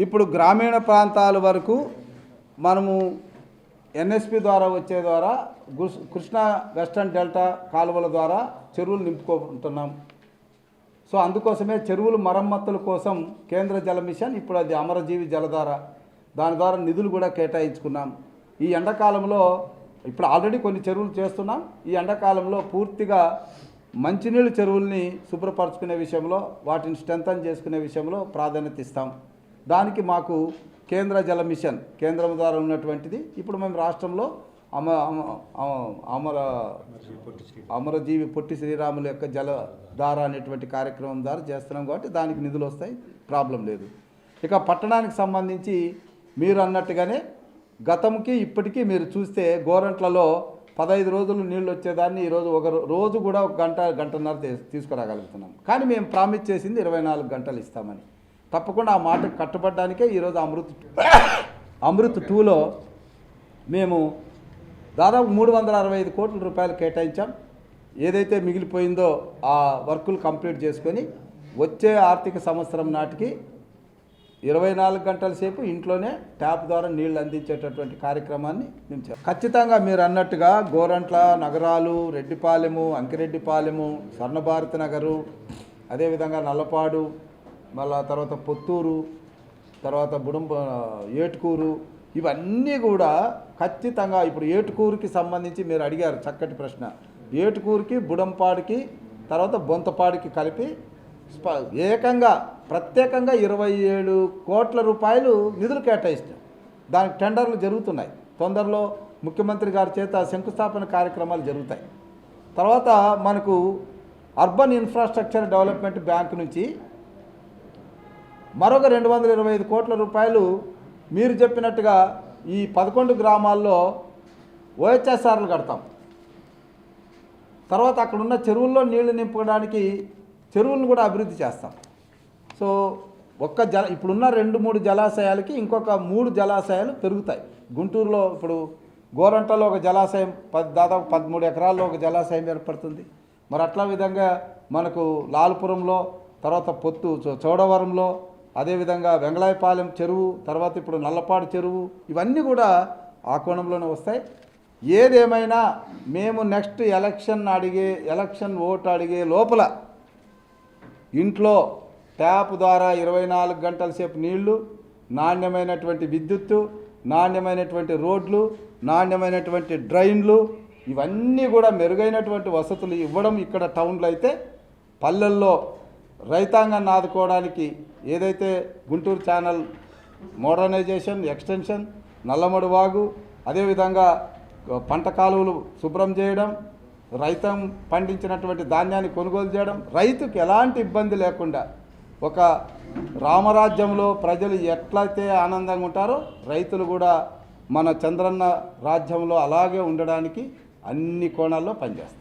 ఇప్పుడు గ్రామీణ ప్రాంతాల వరకు మనము ఎన్ఎస్పి ద్వారా వచ్చే ద్వారా కృష్ణా వెస్టర్న్ డెల్టా కాలువల ద్వారా చెరువులు నింపుకుంటున్నాం. సో అందుకోసమే చెరువుల మరమ్మతుల కోసం కేంద్ర జల మిషన్ ఇప్పుడు అది అమరజీవి జలధార దాని ద్వారా నిధులు కూడా కేటాయించుకున్నాం. ఈ ఎండాకాలంలో ఇప్పుడు ఆల్రెడీ కొన్ని చెరువులు చేస్తున్నాం. ఈ ఎండాకాలంలో పూర్తిగా మంచినీళ్ళు చెరువుల్ని శుభ్రపరచుకునే విషయంలో వాటిని స్ట్రెంథన్ చేసుకునే విషయంలో ప్రాధాన్యత ఇస్తాం. దానికి మాకు కేంద్ర జల మిషన్ కేంద్రం ద్వారా ఉన్నటువంటిది ఇప్పుడు మేము రాష్ట్రంలో అమరజీవి పొట్టి శ్రీరాముల యొక్క జలధార అనేటువంటి కార్యక్రమం ద్వారా చేస్తున్నాం కాబట్టి దానికి నిధులు వస్తాయి, ప్రాబ్లం లేదు. ఇక పట్టణానికి సంబంధించి మీరు అన్నట్టుగానే గతంకి ఇప్పటికీ మీరు చూస్తే గోరంట్లలో 15 రోజులు నీళ్ళు వచ్చేదాన్ని ఈరోజు ఒక రోజు కూడా ఒక గంటన్నర తీసుకురాగలుగుతున్నాం. కానీ మేము ప్రామిస్ చేసింది 24 గంటలు ఇస్తామని. తప్పకుండా ఆ మాటకు కట్టుబడ్డానికే ఈరోజు అమృత్ 2లో మేము దాదాపు 365 కోట్ల రూపాయలు కేటాయించాం. ఏదైతే మిగిలిపోయిందో ఆ వర్కులు కంప్లీట్ చేసుకొని వచ్చే ఆర్థిక సంవత్సరం నాటికి 24 గంటల సేపు ఇంట్లోనే ట్యాప్ ద్వారా నీళ్లు అందించేటటువంటి కార్యక్రమాన్ని మేము చేస్తాం. ఖచ్చితంగా మీరు అన్నట్టుగా గోరంట్ల నగరాలు, రెడ్డిపాలెము, అంకిరెడ్డిపాలెము, స్వర్ణభారతి నగరు, అదేవిధంగా నల్లపాడు, మళ్ళా తర్వాత పొత్తూరు, తర్వాత ఏటుకూరు, ఇవన్నీ కూడా ఖచ్చితంగా ఇప్పుడు ఏటుకూరుకి సంబంధించి మీరు అడిగారు చక్కటి ప్రశ్న. ఏటుకూరుకి, బుడంపాడికి, తర్వాత బొంతపాడికి కలిపి ఏకంగా ప్రత్యేకంగా 27 కోట్ల రూపాయలు నిధులు కేటాయిస్తాం. దానికి టెండర్లు జరుగుతున్నాయి. తొందరలో ముఖ్యమంత్రి గారి చేత శంకుస్థాపన కార్యక్రమాలు జరుగుతాయి. తర్వాత మనకు అర్బన్ ఇన్ఫ్రాస్ట్రక్చర్ డెవలప్మెంట్ బ్యాంక్ నుంచి మరొక 225 కోట్ల రూపాయలు మీరు చెప్పినట్టుగా ఈ 11 గ్రామాల్లో ఓహెచ్ఎస్ఆర్లు కడతాం. తర్వాత అక్కడున్న చెరువుల్లో నీళ్లు నింపడానికి చెరువులను కూడా అభివృద్ధి చేస్తాం. సో ఇప్పుడున్న 2-3 జలాశయాలకి ఇంకొక 3 జలాశయాలు పెరుగుతాయి. గుంటూరులో ఇప్పుడు గోరంటలో ఒక జలాశయం దాదాపు 13 ఎకరాల్లో ఒక జలాశయం ఏర్పడుతుంది. మరి అట్లా విధంగా మనకు లాల్పురంలో, తర్వాత చోడవరంలో, అదేవిధంగా వెంగళాయపాలెం చెరువు, తర్వాత ఇప్పుడు నల్లపాడు చెరువు, ఇవన్నీ కూడా ఆ కోణంలోనే వస్తాయి. ఏదేమైనా మేము నెక్స్ట్ ఎలక్షన్ ఓటు అడిగే లోపల ఇంట్లో ట్యాప్ ద్వారా 24 గంటల సేపు నీళ్లు, నాణ్యమైనటువంటి విద్యుత్తు, నాణ్యమైనటువంటి రోడ్లు, నాణ్యమైనటువంటి డ్రైన్లు, ఇవన్నీ కూడా మెరుగైనటువంటి వసతులు ఇవ్వడం ఇక్కడ టౌన్లో అయితే, పల్లెల్లో రైతాంగాన్ని ఆదుకోవడానికి ఏదైతే గుంటూరు ఛానల్ మోడర్నైజేషన్, ఎక్స్టెన్షన్, నల్లమడు వాగు, అదేవిధంగా పంట కాలువలు శుభ్రం చేయడం, రైతం పండించినటువంటి ధాన్యాన్ని కొనుగోలు చేయడం, రైతుకి ఎలాంటి ఇబ్బంది లేకుండా ఒక రామరాజ్యంలో ప్రజలు ఎట్లయితే ఆనందంగా ఉంటారో రైతులు కూడా మన చంద్రన్న రాజ్యంలో అలాగే ఉండడానికి అన్ని కోణాల్లో పనిచేస్తారు.